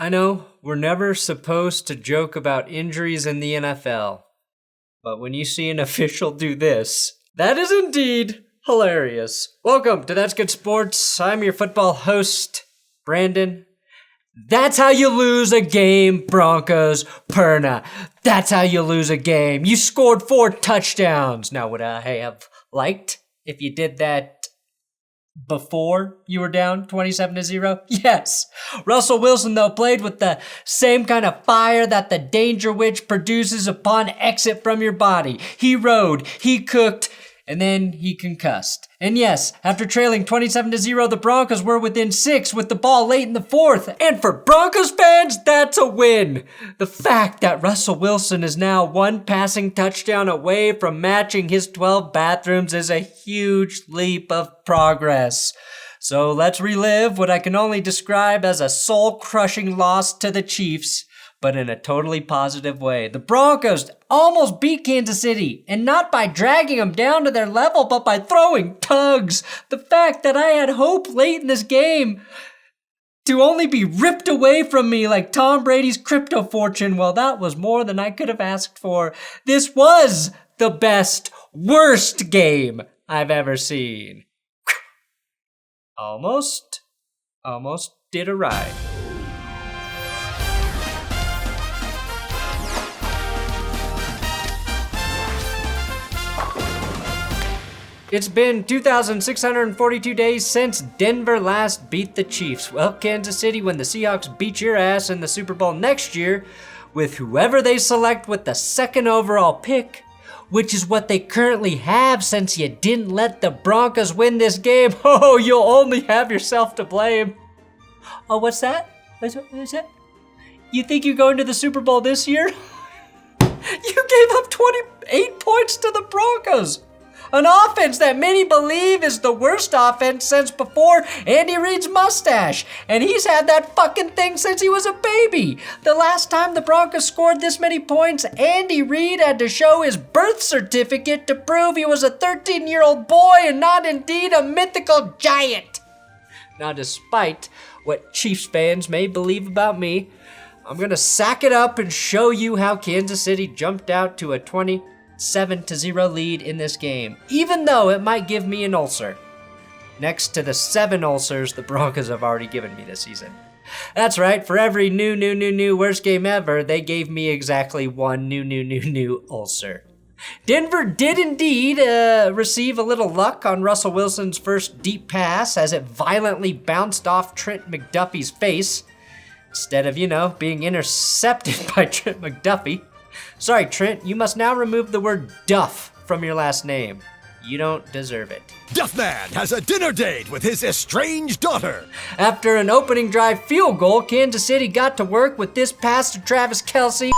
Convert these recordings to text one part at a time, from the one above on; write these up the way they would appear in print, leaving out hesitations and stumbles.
I know we're never supposed to joke about injuries in the NFL, but when you see an official do this, that is indeed hilarious. Welcome to That's Good Sports. I'm your football host, Brandon. That's how you lose a game, Broncos. Perna. That's how you lose a game. You scored 4 touchdowns. Now, would I have liked if you did that before you were down 27-0? Yes. Russell Wilson, though, played with the same kind of fire that the Danger Witch produces upon exit from your body. He rode, he cooked, and then he concussed. And yes, after trailing 27-0, the Broncos were within 6 with the ball late in the 4th. And for Broncos fans, that's a win. The fact that Russell Wilson is now 1 passing touchdown away from matching his 12 bathrooms is a huge leap of progress. So let's relive what I can only describe as a soul-crushing loss to the Chiefs, but in a totally positive way. The Broncos almost beat Kansas City, and not by dragging them down to their level, but by throwing tugs. The fact that I had hope late in this game to only be ripped away from me like Tom Brady's crypto fortune, well, that was more than I could have asked for. This was the best, worst game I've ever seen. Almost did a ride. It's been 2,642 days since Denver last beat the Chiefs. Well, Kansas City, when the Seahawks beat your ass in the Super Bowl next year with whoever they select with the 2nd overall pick, which is what they currently have since you didn't let the Broncos win this game, oh, you'll only have yourself to blame. Oh, what's that? What's that? You think you're going to the Super Bowl this year? You gave up 28 points to the Broncos. An offense that many believe is the worst offense since before Andy Reid's mustache. And he's had that fucking thing since he was a baby. The last time the Broncos scored this many points, Andy Reid had to show his birth certificate to prove he was a 13-year-old boy and not indeed a mythical giant. Now, despite what Chiefs fans may believe about me, I'm gonna sack it up and show you how Kansas City jumped out to a 27-0 lead in this game, even though it might give me an ulcer, next to the 7 ulcers the Broncos have already given me this season. That's right, for every new worst game ever, they gave me exactly 1 new ulcer. Denver did indeed receive a little luck on Russell Wilson's first deep pass as it violently bounced off Trent McDuffie's face, instead of, being intercepted by Trent McDuffie. Sorry, Trent, you must now remove the word Duff from your last name. You don't deserve it. Duffman has a dinner date with his estranged daughter. After an opening drive field goal, Kansas City got to work with this pass to Travis Kelce,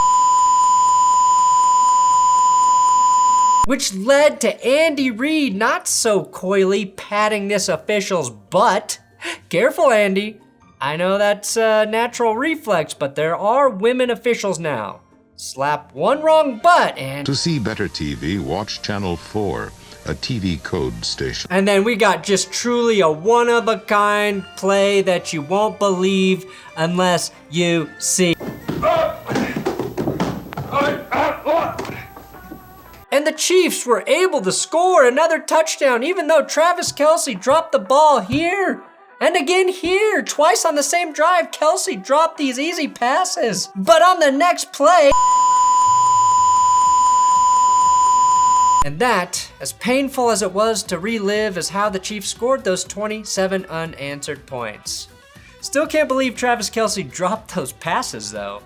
which led to Andy Reid not so coyly patting this official's butt. Careful, Andy. I know that's a natural reflex, but there are women officials now. Slap one wrong butt and... To see better TV, watch Channel 4, a TV code station. And then we got just truly a one-of-a-kind play that you won't believe unless you see. And the Chiefs were able to score another touchdown, even though Travis Kelce dropped the ball here. And again here, twice on the same drive, Kelce dropped these easy passes. But on the next play... And that, as painful as it was to relive, is how the Chiefs scored those 27 unanswered points. Still can't believe Travis Kelce dropped those passes, though.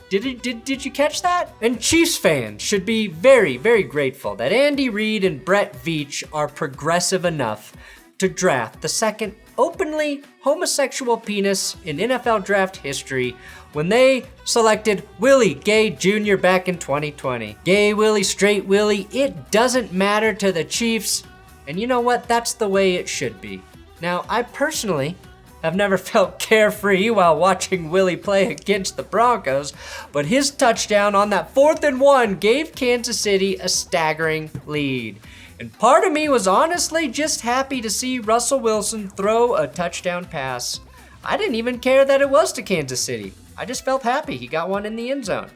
Did you catch that? And Chiefs fans should be very, very grateful that Andy Reid and Brett Veach are progressive enough to draft the second openly homosexual penis in NFL draft history when they selected Willie Gay Jr. back in 2020. Gay Willie, straight Willie, it doesn't matter to the Chiefs, and you know what? That's the way it should be. Now, I personally have never felt carefree while watching Willie play against the Broncos, but his touchdown on that 4th and 1 gave Kansas City a staggering lead. And part of me was honestly just happy to see Russell Wilson throw a touchdown pass. I didn't even care that it was to Kansas City. I just felt happy he got one in the end zone.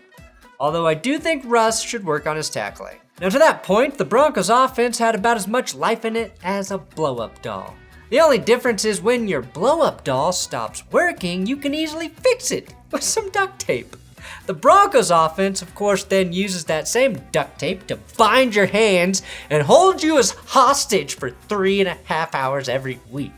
Although I do think Russ should work on his tackling. Now to that point, the Broncos offense had about as much life in it as a blow-up doll. The only difference is when your blow-up doll stops working, you can easily fix it with some duct tape. The Broncos offense, of course, then uses that same duct tape to bind your hands and hold you as hostage for 3.5 hours every week.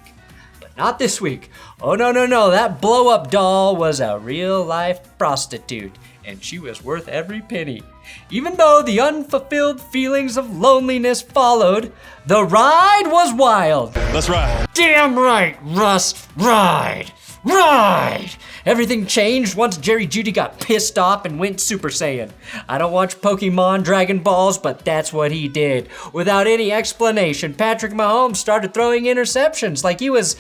But not this week. Oh no, that blow-up doll was a real-life prostitute, and she was worth every penny. Even though the unfulfilled feelings of loneliness followed, the ride was wild. Let's ride. Damn right, Russ, ride! Ride! Everything changed once Jerry Jeudy got pissed off and went Super Saiyan. I don't watch Pokemon Dragon Balls, but that's what he did. Without any explanation, Patrick Mahomes started throwing interceptions like he was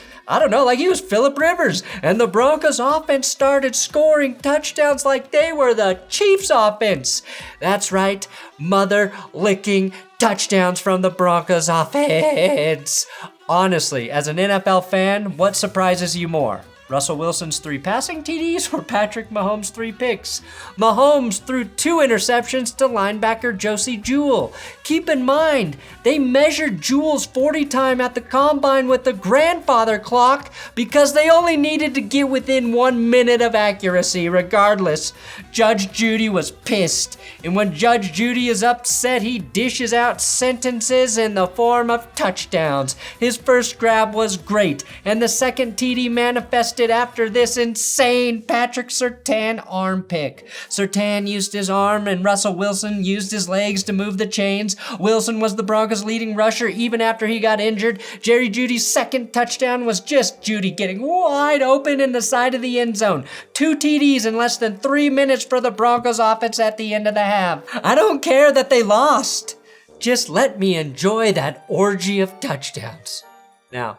Phillip Rivers. And the Broncos offense started scoring touchdowns like they were the Chiefs offense. That's right, mother-licking touchdowns from the Broncos offense. Honestly, as an NFL fan, what surprises you more? Russell Wilson's 3 passing TDs or Patrick Mahomes' 3 picks? Mahomes threw 2 interceptions to linebacker Josie Jewell. Keep in mind, they measured Jewell's 40 time at the combine with the grandfather clock because they only needed to get within 1 minute of accuracy regardless. Judge Judy was pissed, and when Judge Judy is upset, he dishes out sentences in the form of touchdowns. His first grab was great, and the second TD manifested after this insane Patrick Surtain arm pick. Surtain used his arm and Russell Wilson used his legs to move the chains. Wilson was the Broncos' leading rusher even after he got injured. Jerry Jeudy's second touchdown was just Jeudy getting wide open in the side of the end zone. 2 TDs in less than 3 minutes for the Broncos offense at the end of the half. I don't care that they lost. Just let me enjoy that orgy of touchdowns. Now,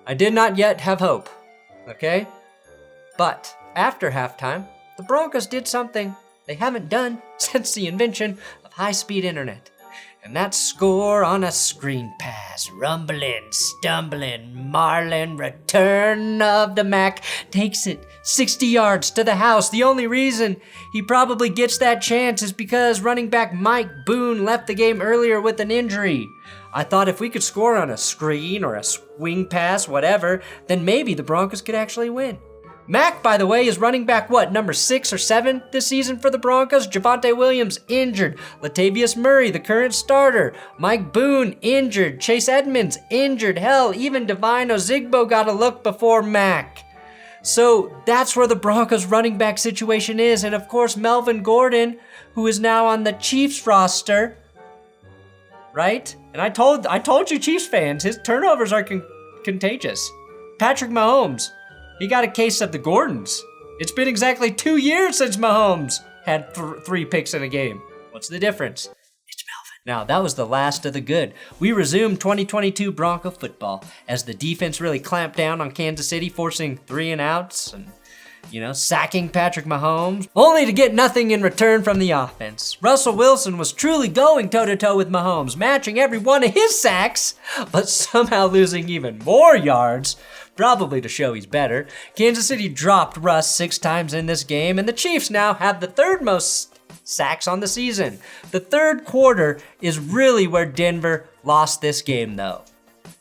I did not yet have hope. Okay? But after halftime, the Broncos did something they haven't done since the invention of high-speed internet. And that's score on a screen pass. Rumbling, stumbling, Marlin, return of the Mac, takes it 60 yards to the house. The only reason he probably gets that chance is because running back Mike Boone left the game earlier with an injury. I thought if we could score on a screen or a swing pass, whatever, then maybe the Broncos could actually win. Mac, by the way, is running back, number 6 or 7 this season for the Broncos? Javonte Williams, injured. Latavius Murray, the current starter. Mike Boone, injured. Chase Edmonds, injured. Hell, even Devine Ozigbo got a look before Mac. So that's where the Broncos running back situation is. And of course, Melvin Gordon, who is now on the Chiefs roster, right? And I told you Chiefs fans, his turnovers are contagious. Patrick Mahomes, he got a case of the Gordons. It's been exactly 2 years since Mahomes had 3 picks in a game. What's the difference? It's Melvin. Now, that was the last of the good. We resumed 2022 Bronco football as the defense really clamped down on Kansas City, forcing 3 and outs and sacking Patrick Mahomes, only to get nothing in return from the offense. Russell Wilson was truly going toe-to-toe with Mahomes, matching every one of his sacks, but somehow losing even more yards, probably to show he's better. Kansas City dropped Russ 6 times in this game, and the Chiefs now have the 3rd most sacks on the season. The 3rd quarter is really where Denver lost this game, though.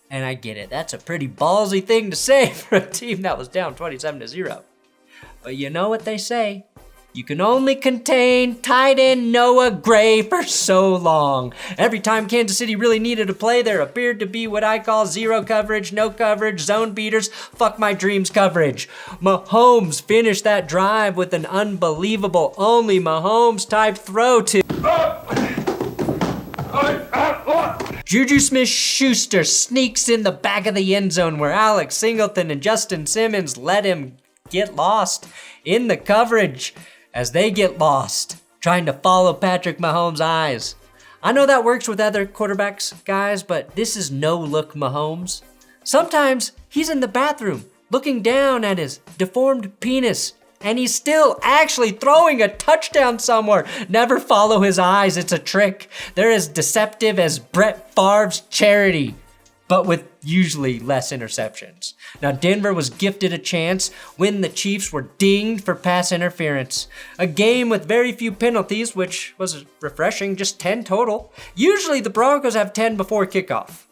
And I get it, that's a pretty ballsy thing to say for a team that was down 27-0. But you know what they say, you can only contain tight end Noah Gray for so long. Every time Kansas City really needed a play, there appeared to be what I call zero coverage, no coverage, zone beaters, fuck my dreams coverage. Mahomes finished that drive with an unbelievable only Mahomes type throw to Juju Smith-Schuster sneaks in the back of the end zone where Alex Singleton and Justin Simmons let him get lost in the coverage as they get lost trying to follow Patrick Mahomes' eyes. I know that works with other quarterbacks, guys, but this is no-look Mahomes. Sometimes he's in the bathroom looking down at his deformed penis and he's still actually throwing a touchdown somewhere. Never follow his eyes, it's a trick. They're as deceptive as Brett Favre's charity. but with usually less interceptions. Now, Denver was gifted a chance when the Chiefs were dinged for pass interference. A game with very few penalties, which was refreshing, just 10 total. Usually the Broncos have 10 before kickoff.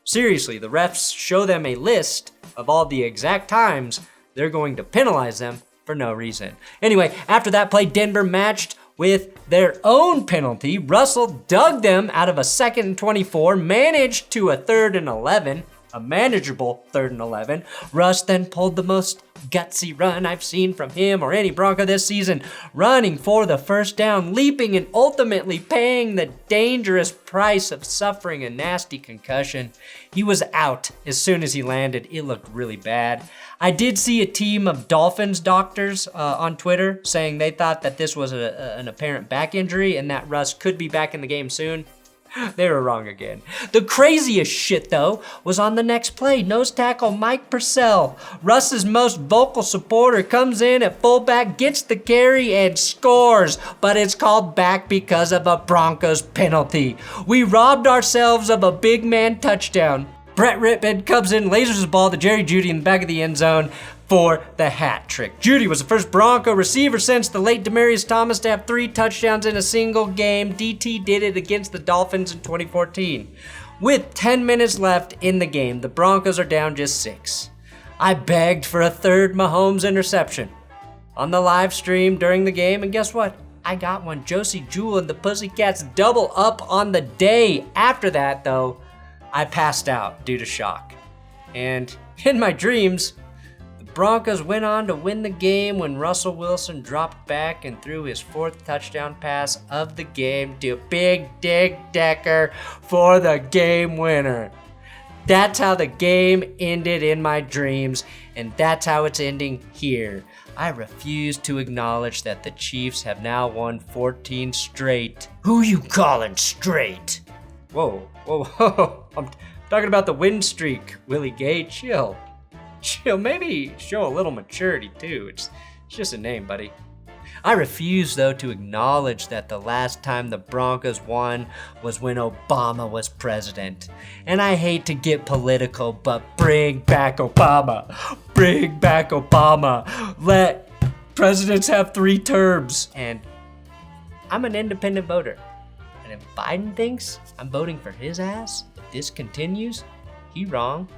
Seriously, the refs show them a list of all the exact times they're going to penalize them for no reason. Anyway, after that play, Denver matched with their own penalty. Russell dug them out of a 2nd and 24, managed to a 3rd and 11, a manageable 3rd and 11. Russ then pulled the most gutsy run I've seen from him or any Bronco this season, running for the first down, leaping and ultimately paying the dangerous price of suffering a nasty concussion. He was out as soon as he landed. It looked really bad. I did see a team of Dolphins doctors on Twitter saying they thought that this was an apparent back injury and that Russ could be back in the game soon. They were wrong again. The craziest shit, though, was on the next play. Nose tackle Mike Purcell, Russ's most vocal supporter, comes in at fullback, gets the carry, and scores. But it's called back because of a Broncos penalty. We robbed ourselves of a big man touchdown. Brett Rypien comes in, lasers the ball to Jerry Jeudy in the back of the end zone for the hat trick. Jeudy was the first Bronco receiver since the late Demaryius Thomas to have 3 touchdowns in a single game. DT did it against the Dolphins in 2014. With 10 minutes left in the game, the Broncos are down just 6. I begged for a 3rd Mahomes interception on the live stream during the game, and guess what? I got one. Josie Jewell and the Pussycats double up on the day. After that, though, I passed out due to shock. And in my dreams, the Broncos went on to win the game when Russell Wilson dropped back and threw his 4th touchdown pass of the game to Big Dick Decker for the game winner. That's how the game ended in my dreams, and that's how it's ending here. I refuse to acknowledge that the Chiefs have now won 14 straight. Who you calling straight? Whoa. I'm talking about the win streak, Willie Gay. Chill. Maybe show a little maturity too. It's just a name, buddy. I refuse, though, to acknowledge that the last time the Broncos won was when Obama was president. And I hate to get political, but bring back Obama. Bring back Obama. Let presidents have 3 terms. And I'm an independent voter. And if Biden thinks I'm voting for his ass, if this continues, he wrong.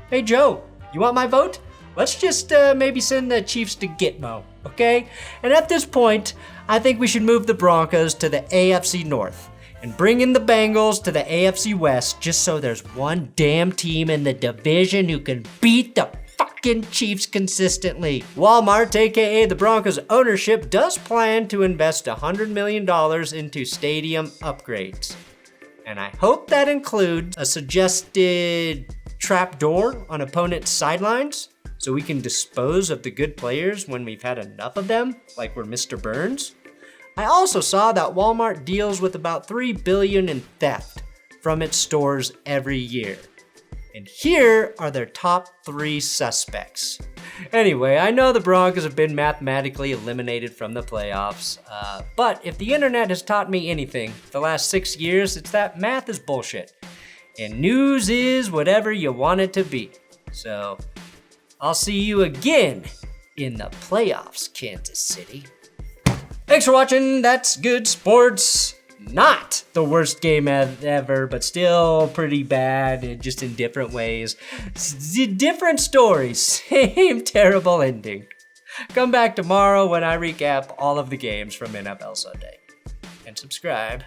Hey, Joe, you want my vote? Let's just maybe send the Chiefs to Gitmo, okay? And at this point, I think we should move the Broncos to the AFC North and bring in the Bengals to the AFC West just so there's one damn team in the division who can beat the fucking Chiefs consistently. Walmart, aka the Broncos ownership, does plan to invest $100 million into stadium upgrades. And I hope that includes a suggested trapdoor on opponents' sidelines so we can dispose of the good players when we've had enough of them, like we're Mr. Burns. I also saw that Walmart deals with about $3 billion in theft from its stores every year. And here are their top 3 suspects. Anyway, I know the Broncos have been mathematically eliminated from the playoffs, but if the internet has taught me anything the last 6 years, it's that math is bullshit. And news is whatever you want it to be. So, I'll see you again in the playoffs, Kansas City. Thanks for watching. That's Good Sports. Not the worst game ever, but still pretty bad, just in different ways. Different stories, same terrible ending. Come back tomorrow when I recap all of the games from NFL Sunday. And subscribe.